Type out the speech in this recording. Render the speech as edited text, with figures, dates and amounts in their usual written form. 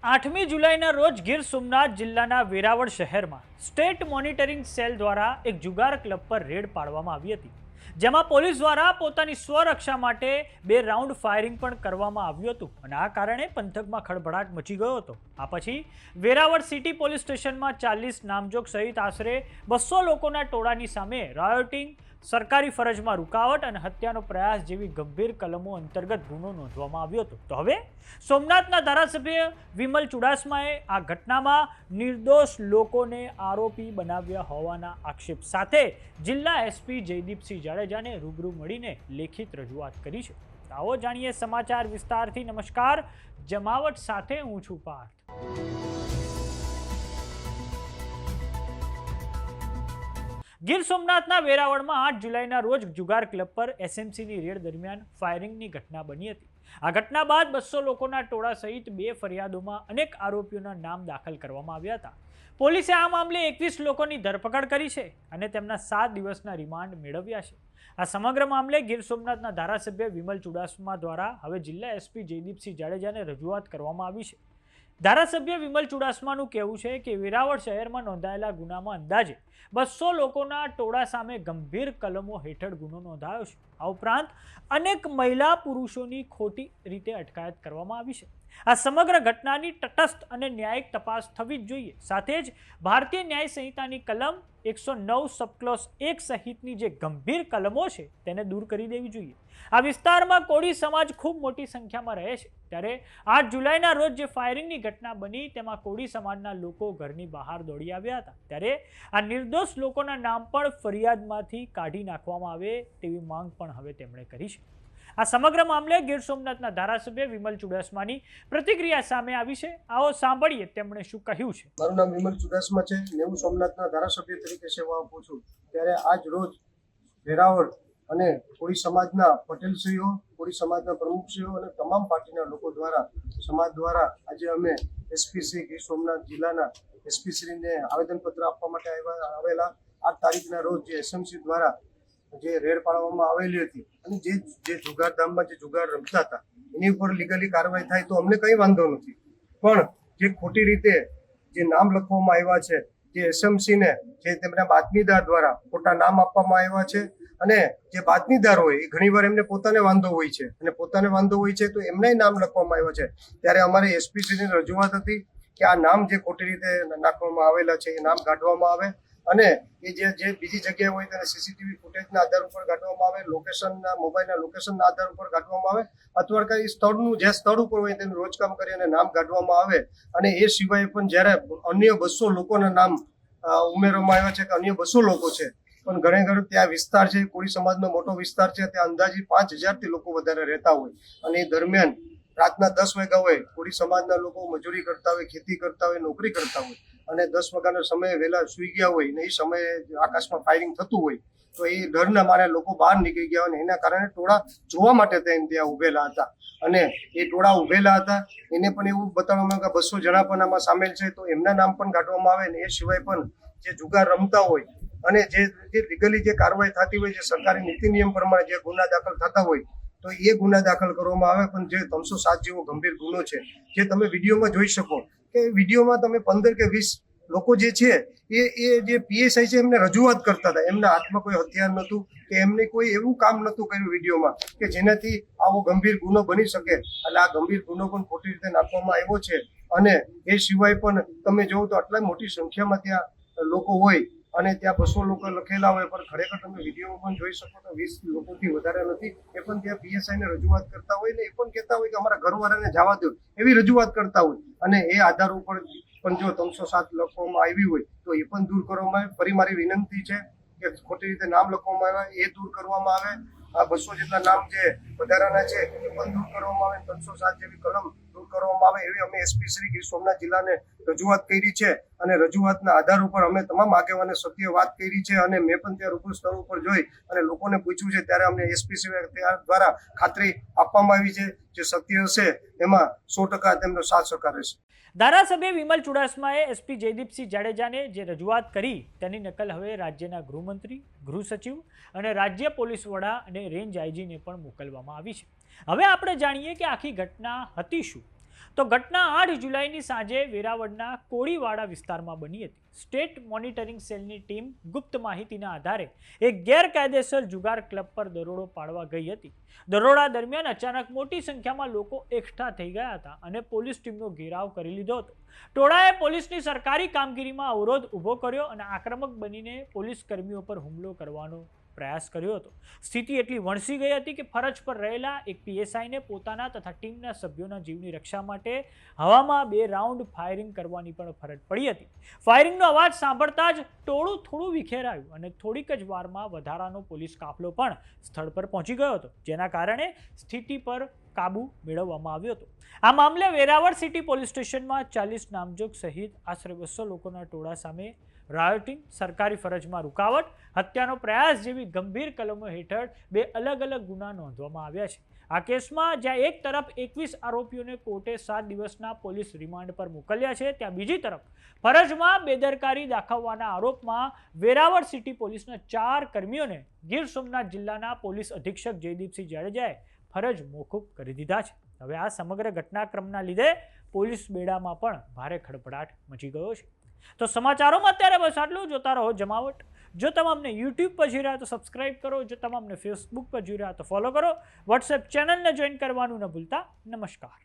8મી જુલાઈના રોજ ગીર સોમનાથ જિલ્લાના વેરાવળ શહેરમાં સ્ટેટ મોનિટરિંગ સેલ દ્વારા એક જુગાર ક્લબ પર રેડ પાડવામાં આવી હતી, જેમાં પોલીસ દ્વારા પોતાની સ્વરક્ષા માટે 2 રાઉન્ડ ફાયરિંગ પણ કરવામાં આવ્યું હતું અને આ કારણે પંથકમાં ખળભળાટ મચી ગયો હતો। આ પછી વેરાવળ સિટી પોલીસ સ્ટેશનમાં 40 નામજોગ સહિત આશરે 200 લોકોના ટોળાની સામે રાયોટિંગ, સરકારી ફરજમાં રૂકાવટ અને હત્યાનો પ્રયાસ જેવી ગંભીર કલમો અંતર્ગત ગુનો નોંધવામાં આવ્યો હતો। તો હવે સોમનાથના ધારાસભ્ય વિમલ ચુડાસમાએ આ ઘટનામાં નિર્દોષ લોકોને આરોપી બનાવ્યા હોવાના આક્ષેપ સાથે જિલ્લા એસપી જયદીપસિંહ જાડેજાને રૂબરૂ મળીને લેખિત રજૂઆત કરી છે। આવો જાણીએ સમાચાર વિસ્તારથી। નમસ્કાર, જમાવટ સાથે હું છું પાર્થ। ગીર સોમનાથના વેરાવળમાં 8 જુલાઈના રોજ જુગાર ક્લબ પર એસએમસીની રેડ દરમિયાન ફાયરિંગની ઘટના બની હતી। આ ઘટના બાદ 200 લોકોના ટોળા સહિત 2 ફરિયાદોમાં અનેક આરોપીઓના નામ દાખલ કરવામાં આવ્યા હતા। પોલીસે આ મામલે 21 લોકોની ધરપકડ કરી છે અને તેમના 7 દિવસના રિમાન્ડ મેળવ્યા છે। આ સમગ્ર મામલે ગીર સોમનાથના ધારાસભ્ય વિમલ ચુડાસમા દ્વારા હવે જિલ્લા એસપી જયદીપસિંહ જાડેજાને રજૂઆત કરવામાં આવી છે। ધારાસભ્ય વિમલ ચુડાસમાનું કહેવું છે કે વેરાવળ શહેરમાં નોંધાયેલા ગુનામાં અંદાજે 200 લોકોના ટોળા સામે ગંભીર કલમો હેઠળ ગુનો નોંધાયો છે। આ ઉપરાંત અનેક મહિલા પુરુષોની ખોટી રીતે અટકાયત કરવામાં આવી છે। આ સમગ્ર ઘટનાની તટસ્થ અને ન્યાયિક તપાસ થવી જ જોઈએ। સાથે જ ભારતીય ન્યાય સંહિતાની કલમ 109 સબક્લોઝ 1 સહિતની જે ગંભીર કલમો છે તેને દૂર કરી દેવી જોઈએ। આ વિસ્તારમાં કોળી સમાજ ખૂબ મોટી સંખ્યામાં રહે છે, ત્યારે 8 જુલાઈના રોજ જે ફાયરિંગની ઘટના બની તેમાં કોળી સમાજના લોકો ઘરની બહાર દોડી આવ્યા હતા, ત્યારે આ નિર્દોષ લોકોના નામ પણ ફરિયાદમાંથી કાઢી નાખવામાં આવે તેવી માંગ પણ હવે તેમણે કરી છે। આ સમગ્ર મામલે ગીર સોમનાથના ધારાસભ્ય વિમલ ચુડાસમાની પ્રતિક્રિયા સામે આવી છે। આવો સાંભળીએ તેમણે શું કહ્યું છે। મારું નામ વિમલ ચુડાસમા છે, હું સોમનાથના ધારાસભ્ય તરીકે સેવા આપું છું। ત્યારે આજ રોજ વેરાવળ અને કોળી સમાજના પટેલશ્રીઓ, કોળી સમાજના પ્રમુખશ્રીઓ અને તમામ પાર્ટીના લોકો દ્વારા સમાજ દ્વારા આજે અમે એસપીશ્રી ગીર સોમનાથ જિલ્લાના એસપીશ્રીને આવેદનપત્ર આપવા માટે આવેલા। 8 તારીખના રોજ જે એસએમસી દ્વારા જે રેડ પાડવામાં આવેલી હતી અને જે જુગારધામમાં જે જુગાર રમતા હતા એની ઉપર લીગલી કાર્યવાહી થાય તો અમને કંઈ વાંધો નથી, પણ જે ખોટી રીતે જે નામ લખવામાં આવ્યા છે, જે એસએમસીને જે તેમના બાતમીદાર દ્વારા ખોટા નામ આપવામાં આવ્યા છે અને જે બાતમીદાર હોય એ ઘણીવાર એમને પોતાને વાંધો હોય છે અને પોતાને વાંધો હોય છે તો એમના નામ લખવામાં આવ્યા છે। ત્યારે અમારે એસપીસીની રજૂઆત હતી કે આ નામ જે ખોટી રીતે નાખવામાં આવેલા છે એ નામ કાઢવામાં આવે અને એ જે બીજી જગ્યાએ હોય તેને સીસીટીવી ફૂટેજના આધાર ઉપર કાઢવામાં આવે, લોકેશનના મોબાઈલના લોકેશનના આધાર ઉપર કાઢવામાં આવે અથવા કઈ સ્થળનું જે સ્થળ ઉપર હોય તેનું રોજકામ કરી અને નામ કાઢવામાં આવે। અને એ સિવાય પણ જ્યારે અન્ય 200 લોકોના નામ ઉમેરવામાં આવ્યા છે કે અન્ય 200 લોકો છે, પણ ઘણે ઘણું ત્યાં વિસ્તાર છે, કોળી સમાજનો મોટો વિસ્તાર છે, ત્યાં અંદાજે 5000થી લોકો વધારે રહેતા હોય અને એ દરમિયાન રાતના 10 વાગ્યા હોય, કોળી સમાજના લોકો મજૂરી કરતા હોય, ખેતી કરતા હોય, નોકરી કરતા હોય અને 10 વાગ્યાના સમયે વહેલા સૂઈ ગયા હોય ને એ સમયે આકાશમાં ફાયરિંગ થતું હોય તો એ ડરના મારે લોકો બહાર નીકળી ગયા અને એના કારણે ટોળા જોવા માટે ત્યાં ઉભેલા હતા અને એ ટોળા ઉભેલા હતા એને પણ એવું બતાવવામાં કે 200 જણા પણ આમાં સામેલ છે તો એમના નામ પણ કાઢવામાં આવે ને એ સિવાય પણ જે જુગાર રમતા હોય અને જે લીગલી જે કાર્યવાહી થતી હોય, જે સરકારી નીતિ નિયમ પ્રમાણે જે ગુના દાખલ થતા હોય તો એ ગુના દાખલ કરવામાં આવે। પણ જે 307 જેવો ગંભીર ગુનો છે, જે તમે વિડીયોમાં જોઈ શકો કે વિડીયોમાં તમે 15 કે 20 લોકો જે છે એ જે પીએસઆઈ છે એમને રજૂઆત કરતા હતા, એમના હાથમાં કોઈ હથિયાર નહોતું કે એમને કોઈ એવું કામ નહોતું કર્યું વિડીયોમાં કે જેનાથી આવો ગંભીર ગુનો બની શકે। એટલે આ ગંભીર ગુનો પણ ખોટી રીતે નાખવામાં આવ્યો છે અને એ સિવાય પણ તમે જોવો તો આટલા મોટી સંખ્યામાં ત્યાં લોકો હોય અને ત્યાં 200 લોકો લખેલા હોય પણ ખરેખર તમે વિડીયો પણ જોઈ શકો તો 20 લોકોથી વધારે નથી। એ પણ ત્યાં પીએસઆઈને રજૂઆત કરતા હોય ને એ પણ કહેતા હોય કે અમારા ઘરવાળાને જવા દો એવી રજૂઆત કરતા હોય અને એ આધાર ઉપર પણ જો 307 લખવામાં આવી હોય તો એ પણ દૂર કરવામાં આવે। ફરી મારી વિનંતી છે કે ખોટી રીતે નામ લખવામાં આવે એ દૂર કરવામાં આવે। આ 200 જેટલા નામ જે વધારાના છે એ પણ દૂર કરવામાં આવે, 307 જેવી કલમ દૂર કરવામાં આવે એવી અમે એસપી શ્રી ગીર સોમનાથ જિલ્લાને રજૂઆત કરી છે અને રજૂઆતના આધાર ઉપર અમે તમામ આગેવાને સત્ય વાત કરી છે અને મેં પણ ત્યાં રૂબરૂ સ્થળ ઉપર જોઈ અને લોકોને પૂછ્યું છે ત્યારે અમને એસપી શ્રી દ્વારા ખાતરી આપવામાં આવી છે જે સત્ય હશે એમાં 100% તેમનો સાથ સહકાર રહેશે। ધારાસભ્ય વિમલ ચુડાસમાએ એસપી જયદીપસિંહ જાડેજાને જે રજૂઆત કરી તેની નકલ હવે રાજ્યના ગૃહમંત્રી, ગૃહ સચિવ અને રાજ્ય પોલીસ વડા અને રેન્જ આઈજીને પણ મોકલવામાં આવી છે। હવે આપણે જાણીએ કે આખી ઘટના હતી શું। તો ઘટના 8 જુલાઈની સાંજે વેરાવળના કોળીવાડા વિસ્તારમાં બની હતી. સ્ટેટ મોનિટરિંગ સેલની ટીમ ગુપ્ત માહિતીના આધારે એક ગેરકાયદેસર જુગાર ક્લબ પર દરોડો પાડવા ગઈ હતી. દરોડા દરમિયાન અચાનક મોટી સંખ્યામાં લોકો એકઠા થઈ ગયા હતા અને પોલીસ ટીમનો ઘેરાવ કરી લીધો હતો. ટોળાએ પોલીસની સરકારી કામગીરીમાં અવરોધ ઊભો કર્યો અને આક્રમક બનીને પોલીસ કર્મીઓ પર હુમલો કરવાનો પ્રયાસ કર્યો હતો. સ્થિતિ એટલી વણસી ગઈ હતી કે ફરજ પર રહેલા એક પીએસઆઈને પોતાના તથા ટીમના સભ્યોના જીવની રક્ષા માટે હવામાં 2 રાઉન્ડ ફાયરિંગ કરવાની પણ ફરજ પડી હતી. ફાયરિંગનો અવાજ સાંભળતા જ ટોળું થોડું વિખેરાયું અને થોડીક જ વારમાં વધારાનો પોલીસ કાફલો પણ સ્થળ પર પહોંચી ગયો હતો, જેના કારણે સ્થિતિ પર કાબુ મેળવવામાં આવ્યો હતો. આ મામલે વેરાવળ સિટી પોલીસ સ્ટેશનમાં 40 નામજોગ સહિત આશરે 200 લોકોના ટોળા સામે રાયોટિંગ, સરકારી ફરજમાં રૂકાવટ, હત્યાનો પ્રયાસ જેવી ગંભીર કલમો હેઠળ 2 અલગ-અલગ ગુના નોંધવામાં આવ્યા છે. આ કેસમાં જ્યાં એક તરફ 21 આરોપીઓને કોર્ટે 7 દિવસના પોલીસ રિમાન્ડ પર મોકલ્યા છે, ત્યાં બીજી તરફ ફરજમાં બેદરકારી દાખવવાના આરોપમાં વેરાવળ સિટી પોલીસના 4 કર્મીઓને ગીર સોમનાથ જિલ્લાના પોલીસ અધિક્ષક જયદીપસિંહ જાડેજાએ ફરજ મોકૂફ કરી દીધા છે. હવે આ સમગ્ર ઘટનાક્રમના લીધે પોલીસ બેડામાં પણ ભારે ખળભળાટ મચી ગયો છે. તો સમાચારોમાં અત્યારે બસ આટલું. જોતા રહો જમાવટ. જો તમે અમને યુટ્યુબ પર જોઈ રહ્યા તો સબસ્ક્રાઇબ કરો. જો તમે અમને ફેસબુક પર જોઈ રહ્યા તો ફોલો કરો. વોટ્સએપ ચેનલને જોઈન કરવાનું ન ભૂલતા. નમસ્કાર.